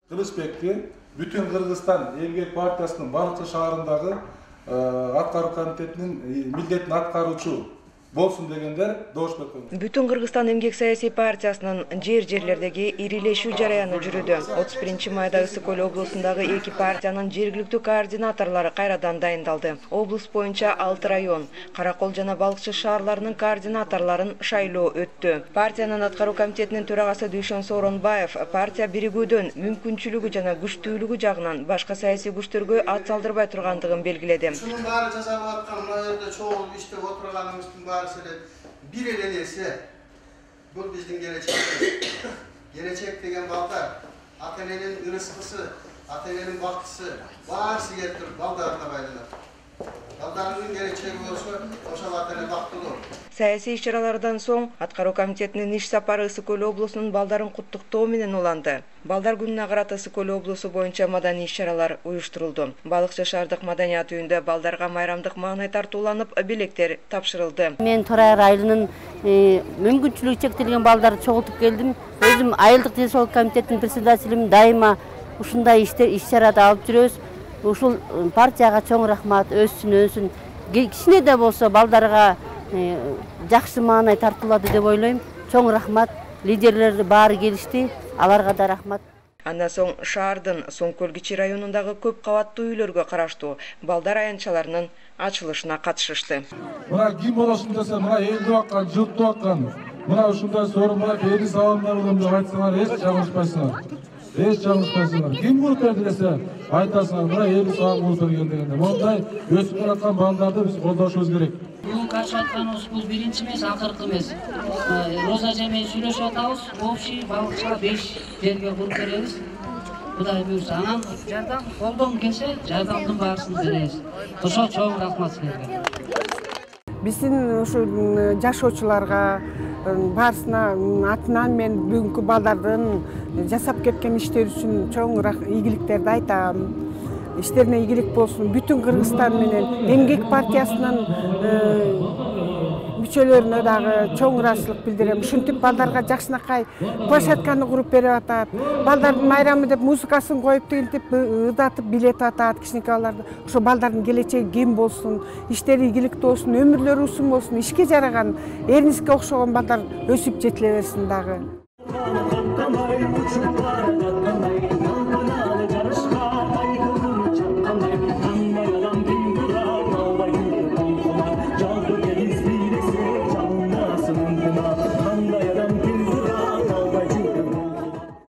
Kılıçbek'ti bütün Kırgızistan Emgek Partiyasının Balıkçı şaharındagı atkarуу komitetinin mилдетин аткаруучу болсун дегендер добуш берген. Бүтүн Кыргызстан эмгек саясий партиясынын жер-жерлердеги ирилешүү жараяны жүрүүдө. 31 майда Ысык Көл облусундагы эки партиянын жергиликтүү координаторлору кайрадан дайындалды. Облус боюнча 6 район, Каракол жана Балыкчы шаарларынын координаторлорун шайлоо өттү. Партиянын аткаруу комитетинин төрагасы Дүйшөн Сооронбаев партия биригүүдөн мүмкүнчүлүгү жана күчтүүлүгү жагынан башка саясий күчтөргө ат салдырбай тургандыгын белгиледи. Şunun bari жасалып аткан мына жерде чогуу иштеп отурганыбыздын барысы бир эле нерсе. Бул биздин келечек. Келечек деген балдар ата-эненин ырыскысы, ата-эненин бактысы баарысы келип туруп балдарына байланат. Балдарынын келечеги болсо, ошол ата-эне бактылуу. Саясий иш-чаралардан соң аткаруу комитетинин иш сапары Ысык Көл облусунун балдарын куттуктоо менен уланды. Балдар күнүнө карата Ысык Көл облусу боюнча маданий иш-чаралар уюштурулду. Балыкчы шаардык маданият үйүндө балдарга майрамдык маанай тартууланып, белектер тапшырылды. Мен Торайыр айылынын мүмкүнчүлүгү чектелген балдарды чогултуп келдим. Өзүм айылдык ден соолук комитетинин председателимин дайыма ушундай иш-чарада алып жүрөбүз. Ушул партияга чоң рахмат, өссүн. Кичине да болсо балдарга жакшы маанай тартуулады деп ойлойм. Чоң рахмат. Лидерлерди баары келишти. Аларга да рахмат. Андан соң шаардын Соңкөл кичи районундагы көп кабаттуу үйлөргө караштуу балдар аянтчаларынын ачылышына катышышты. Мына ким болосун десе, мына элди баккан, журтту баккан, мына ушундай Сооронбаев эли саламдар менен деп айтсаңар эч жаңылышпайсыңар. Эч жаңылышпайсыңар. Ким куруп берди десе, айтасыңар, мына эли салам куруп берген дегенде. Мондай өсүп бараткан балдарды биз колдошубуз керек. Бүгүн каршы атканыбыз бул биринчи эмес, акыркы эмес. Роза эжемен сүйлөшүп атабыз. Общий балыкчыга 5 жерге куруп беребиз. Кудай буйрса, анан жардам колдон келсе, жардамдын баарысын беребиз. Ошо чоң рахмат силерге. Биздин ушу жашоочуларга баарысына атынан мен бүгүнкү балдардын жасап кеткен иштери үчүн чоң ийгиликтерди айтам. İşlerine iyilik bolsun. Bütün Kırgızstan menен Emgek Partiyasынын мүчөлөрүнө дагы чоң ыраазычылык билдирем. Ушинтип балдарга жакшынакай площадканы куруп берип атат. Балдардын майрамы деп музыкасын коюп тигинтип ырдатып билетип атат кичинекей балдарды. Ошо балдардын келечеги кем болсун, иштери ийгиликтүү болсун, өмүрлөрү узун болсун, ишке жараган, эрниске окшогон балдар өсүп жетиле берсин дагы.